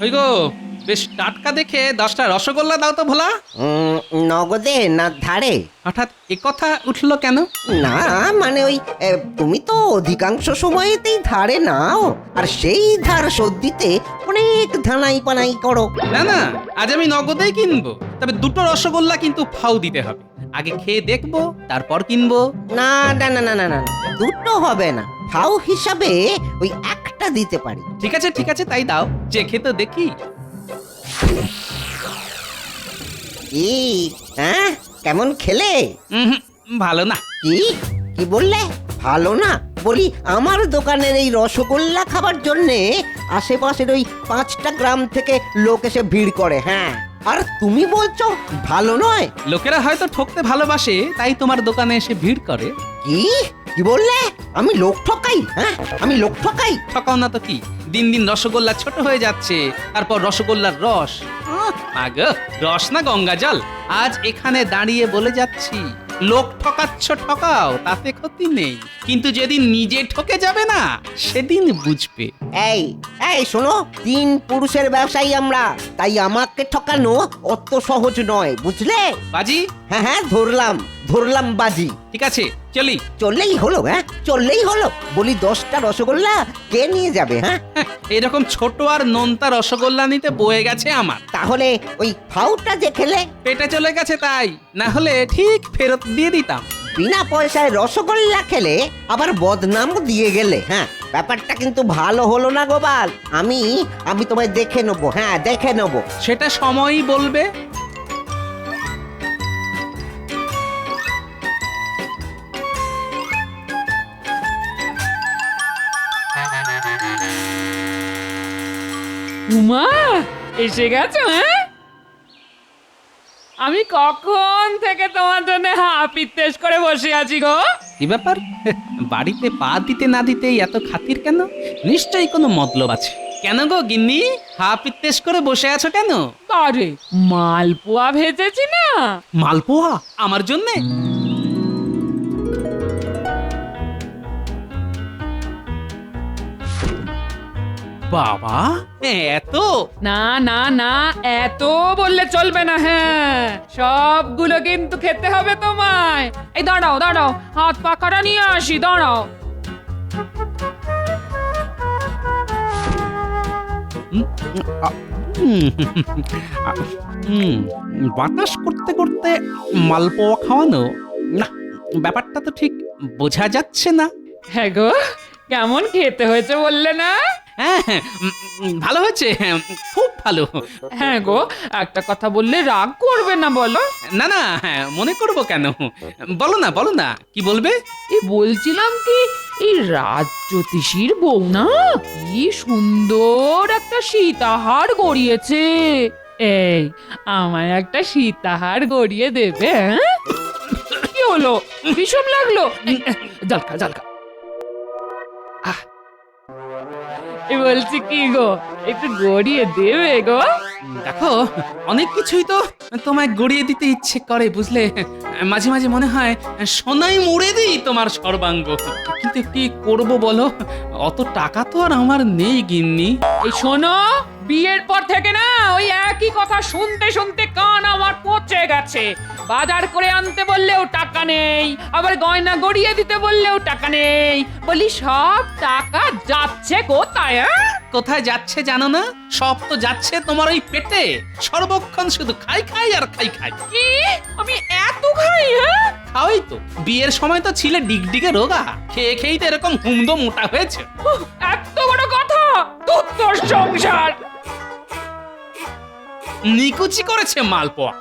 ওই গো, বেশ টাটকা দেখে 10টা রসগোল্লা দাও তো ভোলা। নগদে না ধারে? হঠাৎ একথা উঠলো কেন? না মানে ওই তুমি তো অধিকাংশ সময়তেই ধারে নাও, আর সেই ধার শোধ দিতে অনেক ধানাই পানাই করো। না না, আজ আমি নগদেই কিনবো, তবে 2টো রসগোল্লা কিন্তু ফাউ দিতে হবে। আগে খেয়ে দেখবো, তারপর কিনবো। না না না না না না, দুটো হবে না, ফাও হিসাবে ওই একটা দিতে পারি। ঠিক আছে ঠিক আছে, তাই দাও, চেখে তো দেখি। কি? হ্যাঁ, কেমন খেলে? উহুম, ভালো না। কি কি বললে? ভালো না? বলি আমার দোকানের এই রসগোল্লা খাবার জন্যে আশেপাশের ওই 5টা গ্রাম থেকে লোক এসে ভিড় করে। হ্যাঁ, আর তুমি বলছো ভালো নয়? লোকেরা হয়তো ঠকতে ভালোবাসে, তাই তোমার দোকানে এসে ভিড় করে। কি কি বললে? আমি লোক ঠকাই? হ্যাঁ, আমি লোক ঠকাই? ঠকাও না তো কি, দিন দিন রসগোল্লা ছোট হয়ে যাচ্ছে, তারপর রসগোল্লার রস। আগো, রস না গঙ্গা জল। আজ এখানে দাঁড়িয়ে বলে যাচ্ছি, লোক ঠকাচ্ছ ঠকাও, তাতে ক্ষতি নেই, কিন্তু যেদিন নিজে ঠকে যাবে না, সেদিন বুঝবে। এই এই শোনো, 3 পুরুষের ব্যবসায়ী আমরা, তাই আমাকে ঠকানো অত সহজ নয়, বুঝলে? বাজি, হ্যাঁ হ্যাঁ, ধরলাম বাজি। ঠিক আছে, চলি। চললেই হলো? হ্যাঁ, চললেই হলো। বলি 10টা রসগোল্লা কে নিয়ে যাবে? হ্যাঁ, এরকম ছোট আর নোনতা রসগোল্লা নিতে বয়ে গেছে আমার। তাহলে ওই ফাউটা যে খেলে, পেটে চলে গেছে তাই, না হলে ঠিক ফেরত দিয়ে দিতাম। বিনা পয়সায় রসগোল্লা খেলে আবার বদনামও দিয়ে গেলে। হ্যাঁ, ব্যাপারটা কিন্তু ভালো হলো না গোপাল। আমি তোমায় দেখে নেবো। হ্যাঁ, দেখে নেবো। সেটা সময়ই বলবে। উমা, এসে গেছো? হ্যাঁ, আমি কখন থেকে তোমার জন্য হাপিত্তেশ করে বসে আছি গো। কি ব্যাপার, বাড়িতে পা দিতে না দিতেই এত খাতির কেন? নিশ্চয়ই কোনো মতলব আছে। কেন গো গিন্নি, হা পিত্তেশ করে বসে আছো কেন? আরে, মালপোয়া ভেজেছি না। মালপোয়া আমার জন্যে? বাবা, এত? না না না, এত বললে চলবে না। হ্যাঁ, সবগুলো কিন্তু খেতে হবে তোমায়। এই দাঁড়াও দাঁড়াও, হাত পাখাটা নিয়ে আসি, দাঁড়াও। বাতাস করতে করতে মালপোয়া খাওয়ানো, না, ব্যাপারটা তো ঠিক বোঝা যাচ্ছে না। হ্যাঁ গো, কেমন খেতে হয়েছে বললে না? হ্যাঁ, ভালো হয়েছে, খুব ভালো। হ্যাঁ গো, একটা কথা বললে রাগ করবে না বলো? না না, মনে করবো কেন? বলো না, কি বলবে? বলছিলাম কি, এই রাজ্যোতিষীর বউ না কি সুন্দর একটা সীতাহার গড়িয়েছে। এই, আমায় একটা সীতাহার গড়িয়ে দেবে? হ্যাঁ, কি হলো, বিষম লাগলো? জলকা জলকা। বলছি কি গো, একটু গড়িয়ে দেবে গো? দেখো, অনেক কিছুই তো তোমায় গড়িয়ে দিতে ইচ্ছে করে, বুঝলে। মাঝে মাঝে মনে হয় সোনাই মুড়ে দিই তোমার সর্বাঙ্গ, কিন্তু কি করব বলো, অত টাকা তো আর আমার নেই গিন্নি। এই শোনো, বিয়ের পর থেকে না ওই একই কথা শুনতে শুনতে কান আমার পচে গেছে। বাজার করে আনতে বললেও টাকা নেই, আবার গয়না গড়িয়ে দিতে বললেও টাকা নেই। বলি সব টাকা যাচ্ছে কোথায়? কোথায় যাচ্ছে জানো না? সব তো যাচ্ছে তোমার ওই পেটে, সর্বক্ষণ শুধু খাই খাই আর খাই খাই। কি, আমি এত খাই? হ্যাঁ, খাওয়াই তো, বিয়ের সময় তো ছিলে ডিগডিগে রোগা, খেয়ে খেয়েই তো এরকম হুমদো মোটা হয়েছে। এত বড় কথা, তোর সংসার নিকুচি করেছে মালপোয়া।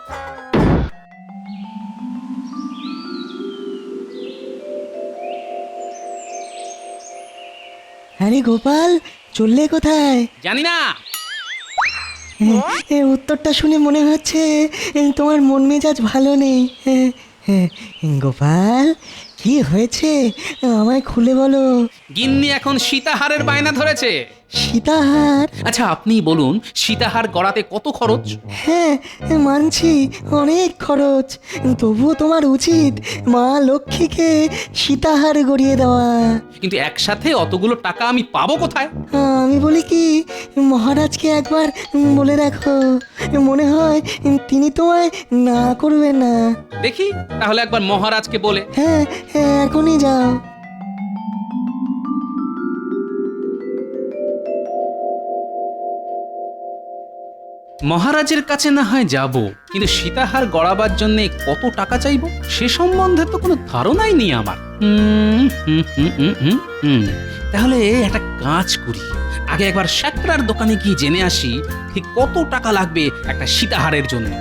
আরে গোপাল, চললে কোথায়? জানি না। উত্তরটা শুনে মনে হচ্ছে তোমার মন মেজাজ ভালো নেই। গোপাল, কি হয়েছে আমায় খুলে বলো। গিন্নি এখন সীতাহারের বায়না ধরেছে। সীতাহার। আচ্ছা আপনি বলুন সীতাহার গড়াতে কত খরচ? হ্যাঁ মানছি, অনেক খরচ। তবুও তোমার উচিত মা লক্ষ্মীকে সীতাহার গড়িয়ে দেওয়া। কিন্তু একসাথে অতগুলো টাকা আমি পাবো কোথায়? আমি বলি কি, মহারাজকে একবার বলে দেখো, মনে হয় তিনি তোমায় না করবেন না। দেখি তাহলে একবার মহারাজকে বলে। হ্যাঁ হ্যাঁ, এখনই যাও। মহারাজের কাছে না হয় যাব, কিন্তু সীতাহার গড়াবার জন্য কত টাকা চাইবো সে সম্বন্ধে তো কোনো ধারণাই নেই আমার। তাহলে একটা কাজ করি, আগে একবার শ্যাকরার দোকানে গিয়ে জেনে আসি ঠিক কত টাকা লাগবে একটা সীতাহারের জন্য।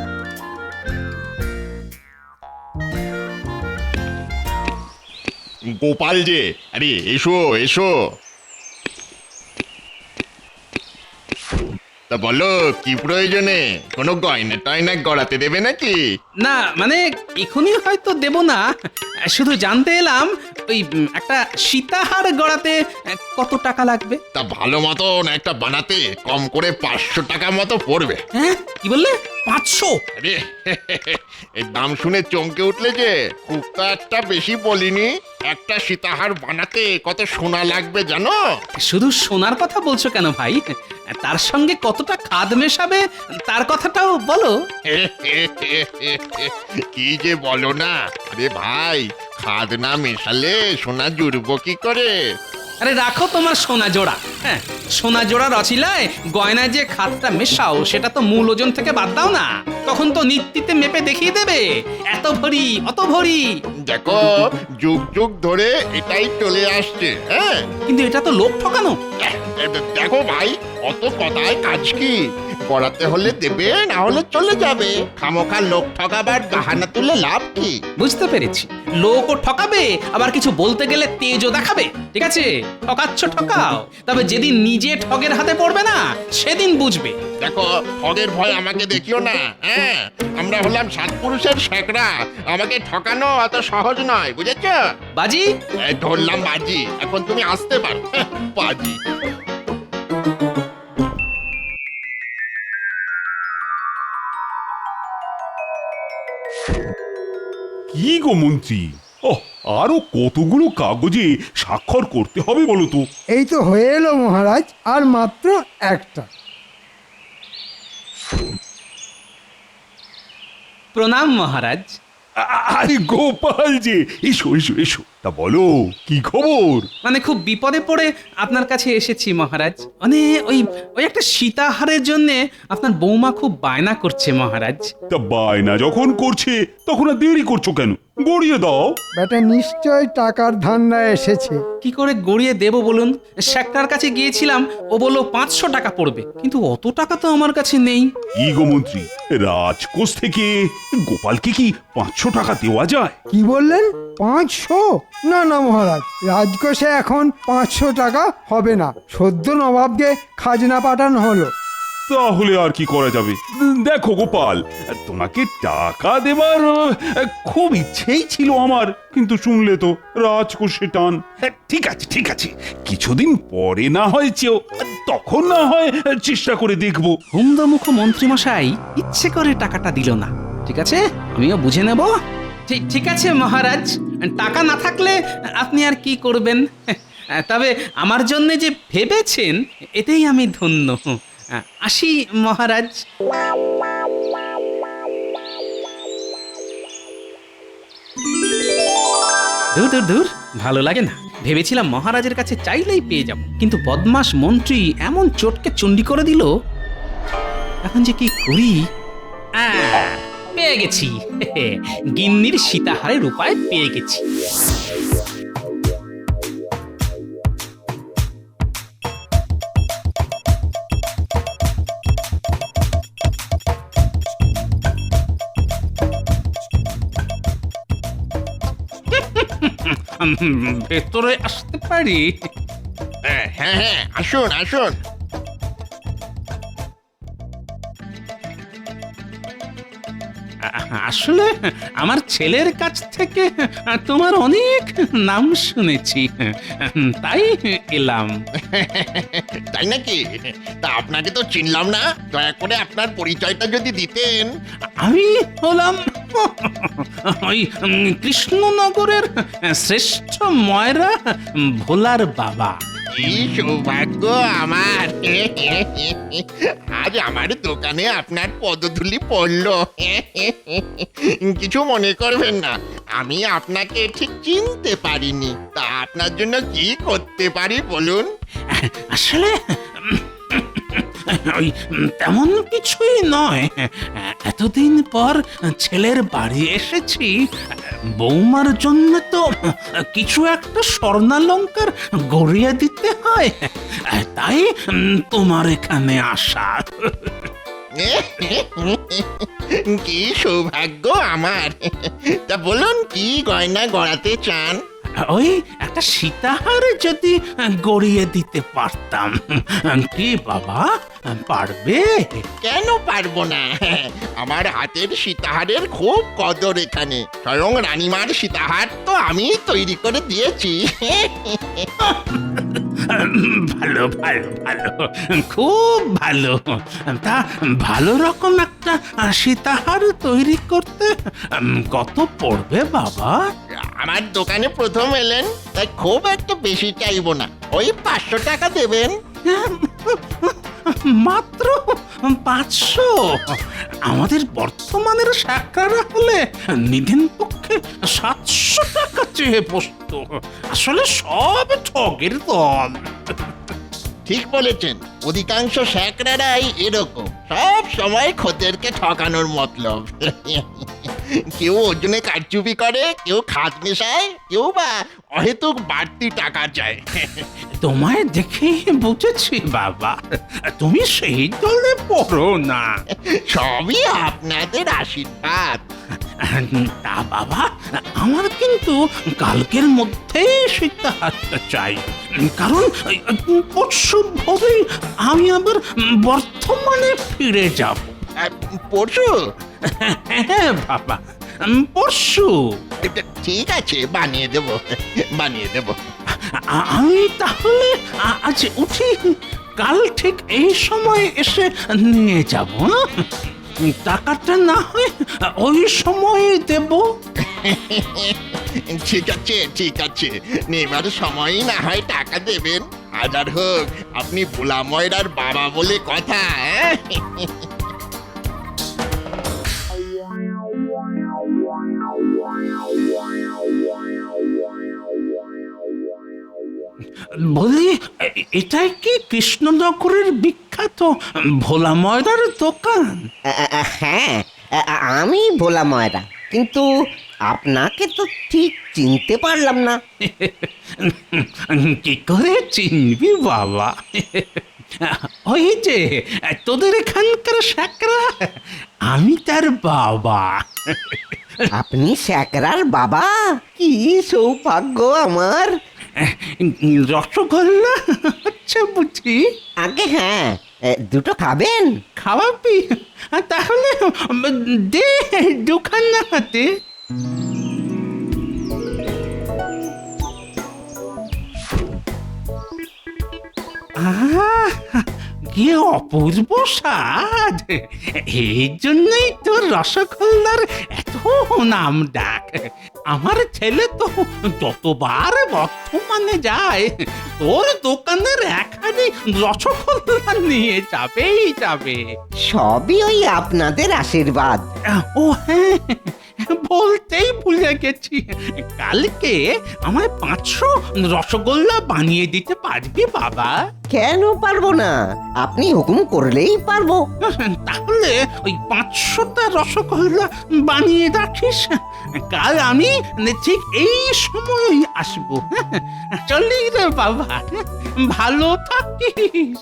গোপাল যে, আরে এসো এসো। তা বলো কি প্রয়োজনে? কোনো গয়না টয়না গড়াতে দেবে নাকি? না মানে এখনই হয়তো দেব না, শুধু জানতে এলাম ওই একটা সীতাহার গড়াতে কত টাকা লাগবে। তা ভালো মতন একটা বানাতে কম করে 500 টাকা মতো পড়বে। হ্যাঁ কি বললে? 500? আরে এর দাম শুনে চমকে উঠলে যে, খুব তো একটা বেশি বলিনি। একটা সীতাহার বানাতে কত সোনা লাগবে জানো? শুধু সোনার কথা বলছো কেন ভাই? তার সঙ্গে কতটা খাদ মেশাবে তার কথাটাও বলো। কি যে বলো না, আরে ভাই, খাদ না মেশালে সোনা জুড়বো কি করে? আরে রাখো তোমার সোনা জোড়া। হ্যাঁ সোনা জোড়ার অছিলায় গয়নায় যে খাদটা মেশাও সেটা তো মূল ওজন থেকে বাদ দাও না, তখন তো নিত্যিতে মেপে দেখিয়ে দেবে এত ভরি অত ভরি। দেখো, যুগ যুগ ধরে এটাই চলে আসছে। হ্যাঁ কিন্তু এটা তো লোক ঠকানো। দেখো ভাই, অত কথায় কাজ কি? করাতে হলে দেবে, না হলে চলে যাবে। খামোখা লোক ঠকাবার বাহানা তুলে লাভ কি? বুঝতে পেরেছি, লোকও ঠকাবে আবার কিছু বলতে গেলে তেজও দেখাবে। ঠিক আছে, ঠকাচ্ছ ঠকাও, তবে যেদিন নিজে ঠগের হাতে পড়বে না সেদিন বুঝবে। দেখো, ঠগের ভয় আমাকে দেখিও না। হ্যাঁ, আমরা হলাম সাতপুরুষের শেকরা, আমাকে ঠকানো অত সহজ নয়, বুঝেছ? বাজি এই ধরলাম বাজি, এখন তুমি আসতে পারো। বাজি। কি গো মন্ত্রী, আরো কতগুলো কাগজে স্বাক্ষর করতে হবে বলো তো? এই তো হয়ে এলো মহারাজ, আর মাত্র একটা। প্রণাম মহারাজ। আরে গোপাল যে, এসো এসো এসো। তা বলো কি খবর? মানে খুব বিপদে পড়ে আপনার কাছে এসেছি মহারাজ। মানে ওই ওই একটা সীতাহারের জন্য আপনার বৌমা খুব বায়না করছে মহারাজ। তা বায়না যখন করছে তখন আর দেরি করছো কেন? গড়িয়ে দাও। বেটা নিশ্চয় টাকার ধান্দায় এসেছে। কি করে গড়িয়ে দেব বলুন? শ্যাকরার কাছে গিয়েছিলাম, ও বললো 500 টাকা পড়বে, কিন্তু অত টাকা তো আমার কাছে নেই। কি গো মন্ত্রী, রাজকোষ থেকে গোপালকে কি 500 টাকা দেওয়া যায়? কি বললেন? 500? না না মহারাজ, রাজকোষে এখন 500 টাকা হবে না। সদ্য নবাবকে খাজনা পাঠানো হলো। তাহলে আর কি করা যাবে? দেখো গোপাল, তোমাকে টাকা দেবার খুব ইচ্ছেই ছিল আমার, কিন্তু শুনলে তো রাজকোষে টান। ঠিক আছে ঠিক আছে, কিছুদিন পরে না হয় চেয়েও, তখন না হয় চেষ্টা করে দেখবো। হুমদমুখ মন্ত্রীমশাই ইচ্ছে করে টাকাটা দিল না। ঠিক আছে, আমিও বুঝে নেব। ঠিক আছে মহারাজ, টাকা না থাকলে আপনি আর কি করবেন। তবে আমার জন্য যে ভেবেছেন এতেই আমি ধন্য। আসি মহারাজ। দূর দূর দূর, ভালো লাগে না। ভেবেছিলাম মহারাজের কাছে চাইলেই পেয়ে যাব, কিন্তু বদমাস মন্ত্রী এমন চটকে চণ্ডী করে দিল। এখন যে কি করি? পেয়ে গেছি, গিন্নির সীতাহারের উপায় পেয়ে গেছি। ভেতরে আসতে পারি? হ্যাঁ হ্যাঁ, আসুন আসুন। আসলে আমার ছেলের কাছ থেকে তোমার অনেক নাম শুনেছি, তাই এলাম। তাই নাকি? তা আপনাকে তো চিনলাম না, দয়া করে আপনার পরিচয়টা যদি দিতেন। আমি হলাম ওই কৃষ্ণনগরের শ্রেষ্ঠ ময়রা ভোলার বাবা। কি সৌভাগ্য আমার! আজ আমার দোকানে আপনার পদধূলি পড়লো। কিছু মনে করবেন না, আমি আপনাকে ঠিক চিনতে পারিনি। তা আপনার জন্য কি করতে পারি বলুন? আসলে ওই তেমন কিছুই নয়, এতদিন পর ছেলের বাড়ি এসেছি, বৌমার জন্য তো কিছু একটা স্বর্ণালঙ্কার গড়িয়ে দিতে হয়, তাই তোমার এখানে আসা। কি সৌভাগ্য আমার! তা বলুন, কি গয়না গড়াতে চান? ওই একটা সীতাহার যদি গড়িয়ে দিতে পারতাম। কি বাবা, পারবে? কেন পারবো না? আমার হাতের সীতাহারের খুব কদর এখানে। স্বয়ং রানীমার সীতাহার তো আমি তৈরি করে দিয়েছি। ভালো ভালো ভালো, খুব ভালো। তা ভালো রকম একটা সীতাহার তৈরি করতে কত পড়বে বাবা? আমার দোকানে প্রথম এলেন, তাই খুব একটা বেশি চাইবো না, ওই 500 টাকা দেবেন। মাত্র 500? আমাদের বর্তমানের শাকরা হলে নিধেন পক্ষে 700 টাকা চেয়ে বসত। আসলে সব ঠগের দল। ঠিক বলেছেন, অধিকাংশ শ্যাকরারাই এরকম, সব সময় খদ্দেরকে ঠকানোর মতলব। কেউ ওজনে কারচুপি করে, কেউ খাত মেশায়, কেউ বা অহেতুক বাড়তি টাকা চায়। তোমায় দেখে বুঝেছি বাবা, তুমি সেই দলে পড়ো না। সবই আপনাদের আশীর্বাদ। তা বাবা, আমার কিন্তু কালকের মধ্যেই সীতাহারটা চাই, কারণ পরশু ভোরেই আমি আবার বর্তমানে ফিরে যাব। পরশু? হ্যাঁ বাবা, পরশু। ঠিক আছে, বানিয়ে দেব, বানিয়ে দেব। আমি তাহলে আজ উঠি, কাল ঠিক এই সময় এসে নিয়ে যাব। টাকাটা না হয় ওই সময় দেব। ঠিক আছে, ঠিক আছে, নেবার সময়ই না হয় টাকা দেবেন। হাজার হোক, আপনি ভোলা ময়রার বাবা বলে কথা। বলি, এটাই কি কৃষ্ণনগরের বিখ্যাত ভোলা ময়দার দোকান? হ্যাঁ, আমি ভোলা ময়রা, কিন্তু আপনাকে তো ঠিক চিনতে পারলাম না। কি করে চিনবি বাবা? ওই যে তোদের এখানকার শাকরা, আমি তার বাবা। আপনি শ্যাকরার বাবা? কি সৌভাগ্য আমার! রসগোল্লা আচ্ছা বুঝি? আগে হ্যাঁ, দুটো খাবেন? খাওয়াবি? তাহলে দে দুখানা হাতে। কি অপূর্ব স্বাদ! এই জন্যই তোর রসগোল্লার এত নাম ডাক। আমার ছেলে তো যতবার বর্ধমানে যায়, তোর দোকানের একখানি রসগোল্লা নিয়ে যাবেই যাবে। সবই ওই আপনাদের আশীর্বাদ। ও হ্যাঁ, বলতেই ভুলে গেছি, কালকে আমায় 500 রসগোল্লা বানিয়ে দিতে পারবি বাবা? কেন পারবো না? আপনি হুকুম করলেই পারবো। তাহলে ওই 500টা রসগোল্লা বানিয়ে রাখিস, কাল আমি ঠিক এই সময়ই আসবো। চলি রে বাবা, ভালো থাকিস।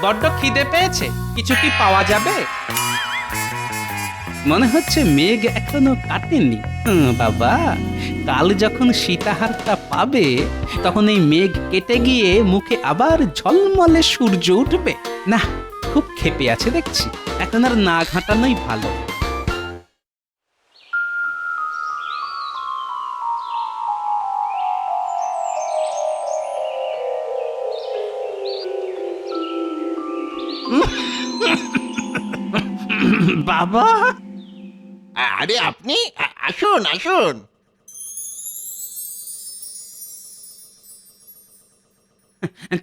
বড্ড খিদে পেয়েছে, কিছু কি পাওয়া যাবে? মনে হচ্ছে মেঘ এখনো কাটেনি। বাবা, কাল যখন সীতাহারটা পাবে তখন এই মেঘ কেটে গিয়ে মুখে আবার ঝলমলে সূর্য উঠবে। না, খুব ক্ষেপে আছে দেখছি, এখন আর না ঘাঁটানোই ভালো। বাবা, আরে আপনি আসুন আসুন।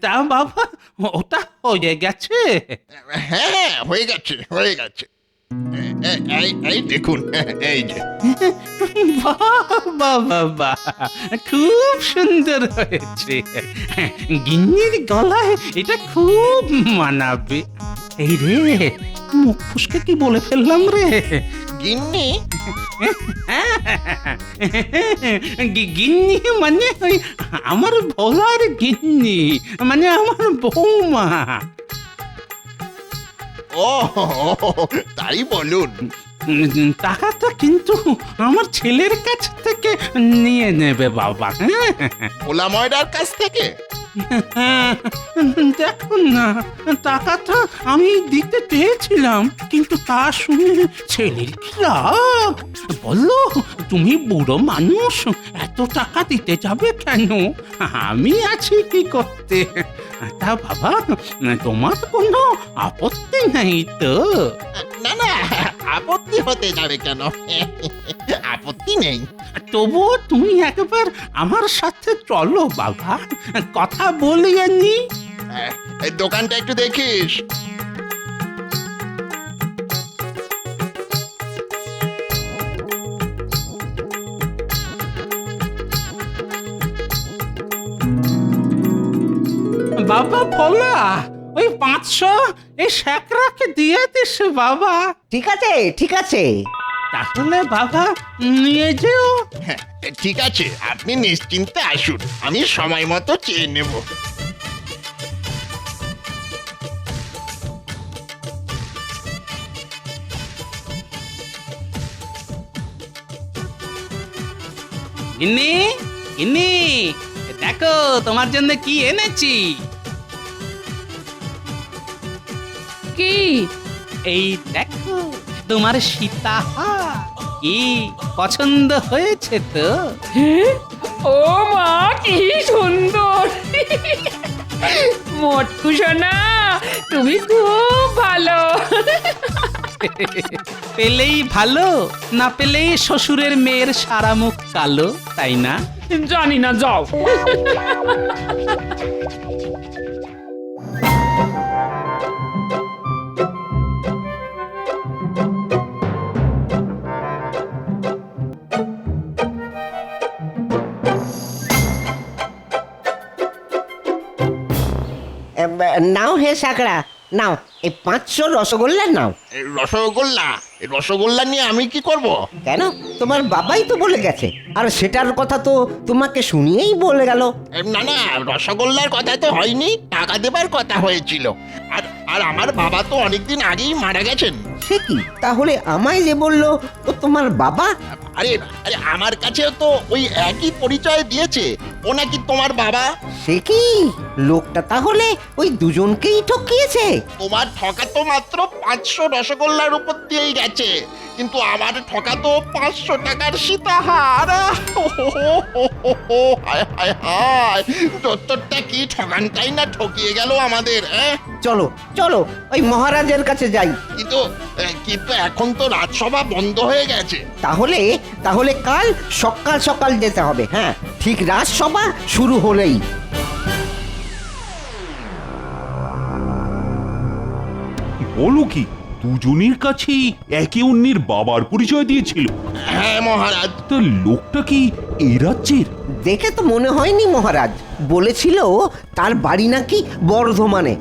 তা বাবা, ওটা হয়ে গেছে? হ্যাঁ হ্যাঁ, হয়ে গেছে হয়ে গেছে। এই দেখুন, এই যে। বাবা বাবা, খুব সুন্দর হয়েছে। গিন্নির গলায় এটা খুব মানাবে। এই রে, মুখ ফুসকে কি বলে ফেললাম রে? গিন্নি? গিন্নি মানে ওই আমার ভোলার গিন্নি, মানে আমার বৌমা। ও তাই বলুন। টাকাটা কিন্তু আমার ছেলের কাছ থেকে নিয়ে নেবে বাবা। ভোলা ময়দার কাছ থেকে? দেখুন না, টাকাটা আমি দিতে চেয়েছিলাম, কিন্তু তা শুনে ছেলের কি রাগ। বললো, তুমি বুড়ো মানুষ, এত টাকা দিতে যাবে কেন? আমি আছি কি করতে। তা বাবা, তোমার কোনো আপত্তি নেই তো? না না, আপত্তি হতে যাবে কেন? আপত্তি নেই। তবুও তুমি একবার আমার সাথে চলো বাবা, কথা বলিয়ে নি। এই দোকানটা একটু দেখিস। বাবা ভোলা, ওই 500 এই শেখরাকে দিয়ে দিস বাবা। ঠিক আছে ঠিক আছে। তাহলে বাবা নিয়ে যেও। হ্যাঁ, ঠিক আছে, আপনি নিশ্চিন্তে আসুন, আমি সময় মতো চেয়ে নেব। গিন্নি, গিন্নি, দেখো তোমার জন্য কি এনেছি। কি? এই দেখো তোমার সীতাহার, কি পছন্দ হয়েছে তো? ও মা, কি সুন্দর! মোটকু সোনা, তুমি খুব ভালো। পেলেই ভালো, না পেলেই শ্বশুরের মেয়ের সারা মুখ কালো, তাই না? জানি না, যাও। নাও হে সাকড়া, নাও এই 500 রসগোল্লা নাও। এই রসগোল্লা? এই রসগোল্লা নিয়ে আমি কি করব? কেন, তোমার বাবাই তো বলে গেছে, আর সেটার কথা তো তোমাকে শুনিয়েই বলে গেল। না না, রসগোল্লার কথা তো হয়নি, টাকা দেবার কথা হয়েছিল। আর আর আমার বাবা তো অনেকদিন আগেই মারা গেছেন। সে কি, তাহলে আমায় যে বললো ও তোমার বাবা? আরে আরে, আমার কাছেও তো ওই একই পরিচয় দিয়েছে, ও নাকি তোমার বাবা। সে কি, লোকটা তাহলে ওই দুজনকেই ঠকিয়েছে? তোমার ঠকা তো মাত্র 500 রসগোল্লার উপর দিয়েই গেছে, কিন্তু আমার ঠকা তো 500 টাকার সীতাহার। হায় হায় হায়, দত্তরটা কি ঠকানটাই না ঠকিয়ে গেল আমাদের। চলো চলো, ওই মহারাজের কাছে যাই। কিন্তু কিন্তু এখন তো রাজসভা বন্ধ হয়ে গেছে। তাহলে তাহলে কাল সকাল সকাল যেতে হবে। হ্যাঁ, ঠিক রাজসভা শুরু হলেই। বলো কি, দুজনের কাছেই একে অন্যের বাবার পরিচয় দিয়েছিল? হ্যাঁ মহারাজ। তা লোকটা কি এই রাজ্যের? দেখে তো মনে হয়নি মহারাজ, বলেছিল তার বাড়ি নাকি বর্ধমানে।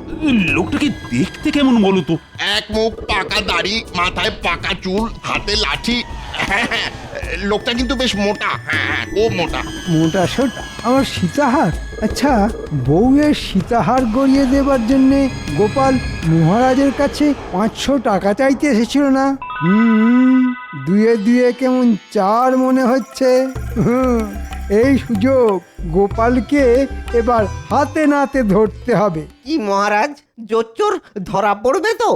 লোকটাকে দেখতে কেমন বলো তো? এক মুখ পাকা দাড়ি, মাথায় পাকা চুল, হাতে লাঠি। হ্যাঁ, লোকটা কিন্তু বেশ মোটা। হ্যাঁ, খুব মোটা। মোটা সোটা আমার সীতাহার। আচ্ছা, বউয়ের সীতাহার গড়িয়ে দেবার জন্যে গোপাল মহারাজের কাছে 500 টাকা চাইতে এসেছিল না? দুয়ে দুয়ে কেমন 4 মনে হচ্ছে। এই সুযোগ গোপালকে এবার হাতে নাতে ধরতে হবে। কি মহারাজ, জোচ্চোর ধরা পড়বে তো?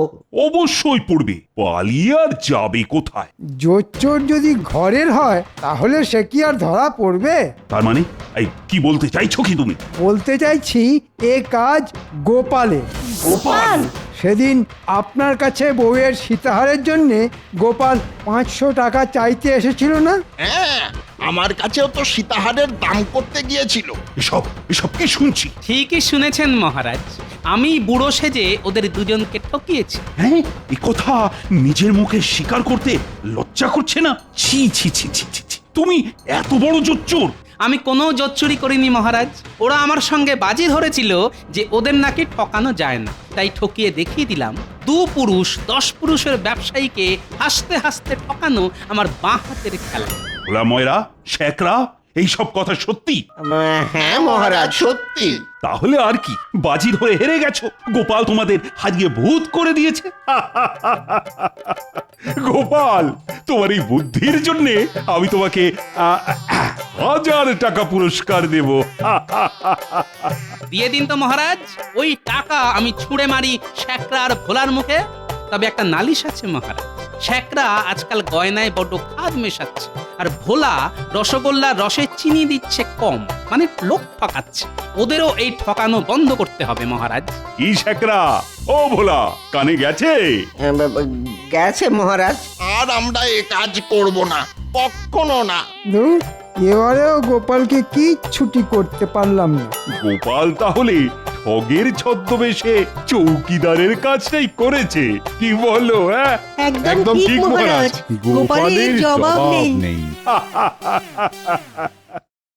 অবশ্যই পড়বে, পালিয়ে আর যাবে কোথায়? জোচ্চোর যদি ঘরের হয় তাহলে সে কি আর ধরা পড়বে? তার মানে এই কি বলতে চাইছো কি তুমি? বলতে চাইছি এ কাজ গোপালের। গোপাল? সেদিন আপনার কাছে বউয়ের সীতাহারের জন্য গোপাল 500 টাকা চাইতে এসেছিল না? হ্যাঁ, আমার কাছেও তো সীতাহারের দাম করতে গিয়েছিল। এসব এসব কি শুনছি? ঠিকই শুনেছেন মহারাজ, আমি বুড়ো সেজে ওদের দুজনকে ঠকিয়েছি। হ্যাঁ, এ কথা নিজের মুখে স্বীকার করতে লজ্জা করছে না? ছি ছি ছি ছি ছি ছি। তুমি এত বড় জোচ্চোর! আমি কোনো জোচ্চুরি করিনি মহারাজ। ওরা আমার সঙ্গে বাজি ধরেছিল যে ওদের নাকি ঠকানো যায় না, তাই ঠকিয়ে দেখিয়ে দিলাম 2 পুরুষ 10 পুরুষের ব্যবসায়ীকে হাসতে হাসতে ঠকানো আমার বাঁ হাতের খেলা। ওলা ময়রা, শ্যাকরা, এইসব কথা সত্যি? হ্যাঁ মহারাজ, সত্যি। তাহলে আর কি, বাজি ধরে হেরে গেছো? গোপাল তোমাদের হারিয়ে ভূত করে দিয়েছে। গোপাল, তোমার এই বুদ্ধির জন্যে আমি তোমাকে 1000 টাকা পুরস্কার দেব। দিয়ে দিন তো মহারাজ, ওই টাকা আমি ছুঁড়ে মারি শ্যাকরা আর ভোলার মুখে। তবে একটা নালিশ আছে মহারাজ, শ্যাকরা আজকাল গয়নায় বড্ড খাদ মেশাচ্ছে, আর ভোলা রসগোল্লার রসে চিনি দিচ্ছে কম, মানে লোক ঠকাচ্ছে। ওদেরও এই ঠকানো বন্ধ করতে হবে মহারাজ। কি শ্যাকরা, ও ভোলা, কানে গেছে? গেছে মহারাজ। আর আমরা এ কাজ করব না, কখনো না। ধুর, এবারেও গোপালকে কি ছুটি করতে পারলাম না। গোপাল তাহলে ঠগের ছদ্মবেশে চৌকিদারের কাজটাই করেছে, কি বলো? হ্যাঁ, একদম ঠিক মহারাজ। গোপালের জবাব নেই। নেই।